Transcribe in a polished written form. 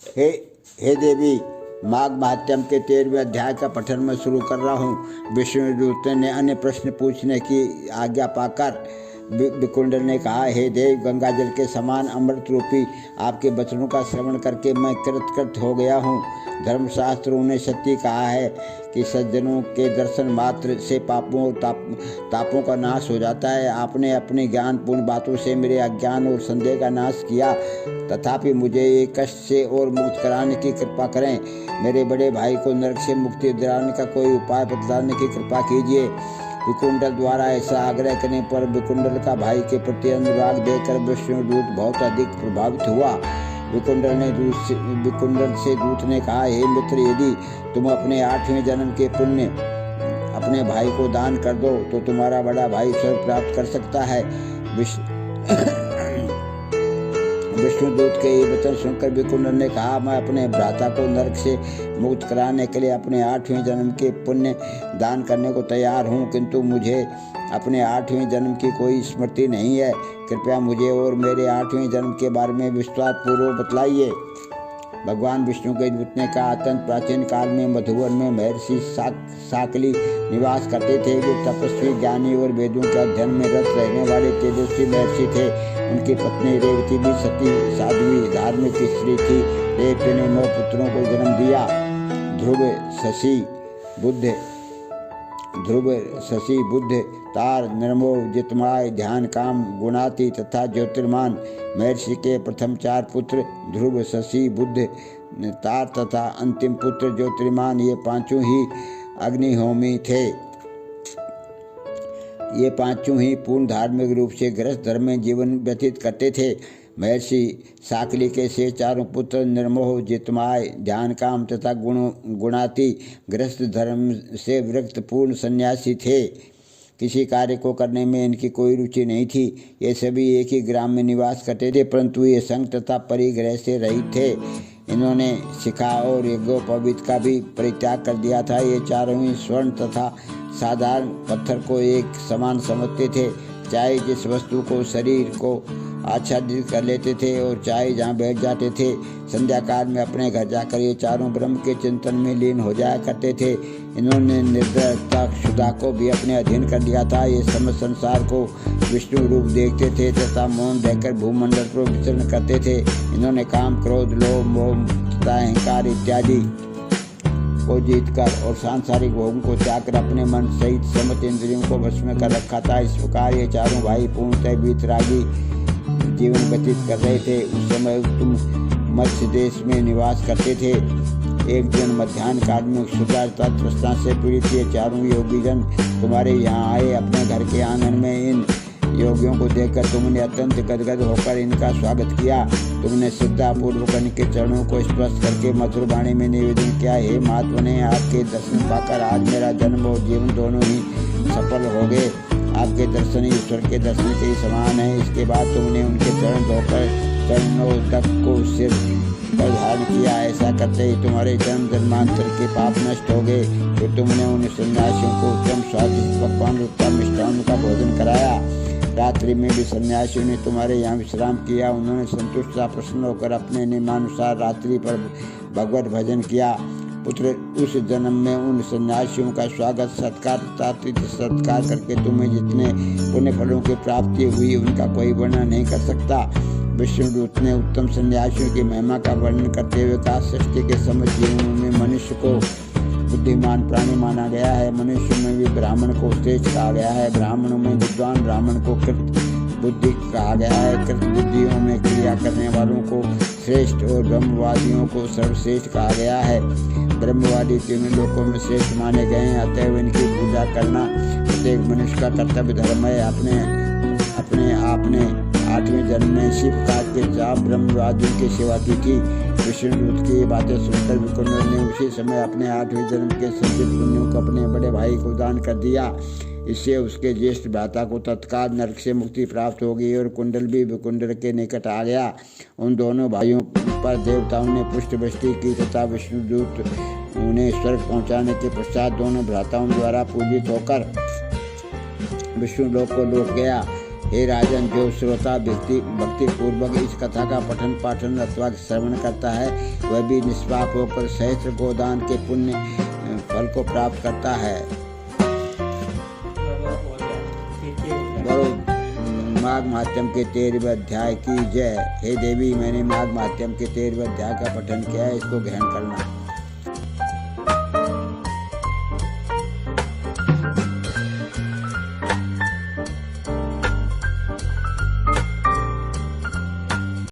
हे हे देवी, माघ महात्म्य के 13वें अध्याय का पठन मैं शुरू कर रहा हूँ। विष्णुदूत ने अन्य प्रश्न पूछने की आज्ञा पाकर विकुंडल ने कहा, हे देव, गंगा जल के समान अमृत रूपी आपके वचनों का श्रवण करके मैं कृत हो गया हूँ। धर्मशास्त्रों ने सत्य कहा है कि सज्जनों के दर्शन मात्र से पापों और तापों का नाश हो जाता है। आपने अपनी ज्ञानपूर्ण बातों से मेरे अज्ञान और संदेह का नाश किया, तथापि मुझे ये कष्ट से और मुक्त कराने की कृपा करें। मेरे बड़े भाई को नरक से मुक्ति दिलाने का कोई उपाय बतलाने की कृपा कीजिए। विकुंडल द्वारा ऐसा आग्रह करने पर विकुंडल का भाई के प्रति अनुराग देखकर विष्णुदूत बहुत अधिक प्रभावित हुआ। विकुंडल से दूत ने कहा, हे मित्र, यदि तुम अपने 8वें जन्म के पुण्य अपने भाई को दान कर दो तो तुम्हारा बड़ा भाई स्वर्ग प्राप्त कर सकता है। विष्णुदूत के ये वचन सुनकर विकुंडल ने कहा, मैं अपने भ्राता को नरक से मुक्त कराने के लिए अपने 8वें जन्म के पुण्य दान करने को तैयार हूँ, किंतु मुझे अपने 8वें जन्म की कोई स्मृति नहीं है। कृपया मुझे और मेरे 8वें जन्म के बारे में विस्तार पूर्वक बतलाइए। भगवान विष्णु के दूत ने कहा, अत्यंत प्राचीन काल में मधुवन में महर्षि साकली निवास करते थे। वे तपस्वी, ज्ञानी और वेदों के अध्ययन में रत रहने वाले तेजस्वी महर्षि थे। उनकी पत्नी रेवती भी सती, साध्वी, धार्मिक स्त्री थी। रेवती ने 9 पुत्रों को जन्म दिया। ध्रुव, शशि, बुध, तार, निर्मोह, जितमाय, ध्यान, काम, गुणाती तथा ज्योतिर्मान। महर्षि के प्रथम 4 पुत्र ध्रुव, शशि, बुध, तार तथा अंतिम पुत्र ज्योतिर्मान, ये पांचों ही अग्निहोमी थे। ये पांचों ही पूर्ण धार्मिक रूप से गृहस्थ धर्म में जीवन व्यतीत करते थे। महर्षि साकली के से 4 पुत्र निर्मोह, जितमाय, ध्यान, काम तथा गुणाती गृहस्थ धर्म से विरक्त पूर्ण सन्यासी थे। किसी कार्य को करने में इनकी कोई रुचि नहीं थी। ये सभी एक ही ग्राम में निवास करते थे, परंतु ये संग तथा परिग्रह से रहित थे। इन्होंने शिखा और यज्ञोपवीत का भी परित्याग कर दिया था। ये चारों ही स्वर्ण तथा साधारण पत्थर को एक समान समझते थे। चाहे जिस वस्तु को शरीर को आच्छादित कर लेते थे और चाहे जहाँ बैठ जाते थे। संध्या काल में अपने घर जाकर ये चारों ब्रह्म के चिंतन में लीन हो जाया करते थे। इन्होंने निर्दयता क्षुधा को भी अपने अधीन कर लिया था। ये समस्त संसार को विष्णु रूप देखते थे तथा मौन रहकर भूमंडल पर विचरण करते थे। इन्होंने काम, क्रोध, लोभ, मोह तथा अहंकार इत्यादि को जीतकर और सांसारिक भोगों को त्याग कर अपने मन सहित समस्त इंद्रियों को वश में कर रखा था। इस प्रकार ये चारों भाई पूर्णतः वीतरागी जीवन व्यतीत कर रहे थे। उस समय तुम मत्स्य देश में निवास करते थे। एक दिन मध्याह्न काल में क्षुधा तृष्णा से पीड़ित ये चारों योगीजन तुम्हारे यहाँ आए। अपने घर के आंगन में इन योगियों को देखकर तुमने अत्यंत गदगद होकर इनका स्वागत किया। तुमने श्रद्धापूर्वक इनके चरणों को स्पर्श करके मधुर वाणी में निवेदन किया, हे महात्मने, आपके दर्शन पाकर आज मेरा जन्म और जीवन दोनों ही सफल हो गए। आपके दर्शन ईश्वर के दर्शन के ही समान है। इसके बाद तुमने उनके चरण धोकर चरणों तक को सिर पर धारण किया। ऐसा करते ही तुम्हारे जन्म जन्मांतर के पाप नष्ट हो गए। फिर तुमने उन सन्यासियों को उत्तम स्वादिष्ट पकवान, उत्तम मिष्टान का भोजन कराया। रात्रि में भी सन्यासियों ने तुम्हारे यहाँ विश्राम किया। उन्होंने संतुष्ट प्रसन्न होकर अपने नियमानुसार रात्रि पर भगवत भजन किया। पुत्र, उस जन्म में उन सन्यासियों का स्वागत सत्कार करके तुम्हें जितने पुण्य फलों की प्राप्ति हुई उनका कोई वर्णन नहीं कर सकता। विष्णुदूत ने उत्तम सन्यासियों की महिमा का वर्णन करते हुए कहा, सृष्टि के समस्त जीवों में मनुष्य को बुद्धिमान प्राणी माना गया है। मनुष्य में भी ब्राह्मण को श्रेष्ठ कहा गया है। ब्राह्मणों में विद्वान ब्राह्मण को कृत बुद्धि कहा गया है। कृत बुद्धियों में क्रिया करने वालों को श्रेष्ठ और ब्रह्मवादियों को सर्वश्रेष्ठ कहा गया है। ब्रह्मवादी तीनों लोकों में श्रेष्ठ माने गए हैं, अतएव इनकी पूजा करना प्रत्येक मनुष्य का कर्तव्य धर्म है। अपने आपने 8वें जन्म में शिव काज के 4 ब्रह्मवादियों की सेवा की थी। विष्णुदूत की ये बातें सुनकर विकुंडल ने उसी समय अपने 8वें जन्म के संचित पुण्यों को अपने बड़े भाई को दान कर दिया। इससे उसके ज्येष्ठ भ्राता को तत्काल नरक से मुक्ति प्राप्त हो गई और कुंडल भी विकुंडल के निकट आ गया। उन दोनों भाइयों पर देवताओं ने पुष्पवृष्टि की तथा विष्णुदूत उन्हें स्वर्ग पहुंचाने के पश्चात दोनों भ्राताओं द्वारा पूजित होकर विष्णु लोक को लौट गया। हे राजन, जो श्रोता भक्ति पूर्वक इस कथा का पठन पाठन अथवा श्रवण करता है, वह भी निष्पाप होकर सहस्त्र गोदान के पुण्य फल को प्राप्त करता है। माघ महात्म्य के 13वें अध्याय की जय। हे देवी, मैंने माघ महात्म्य के 13वें अध्याय का पठन किया है, इसको ग्रहण करना।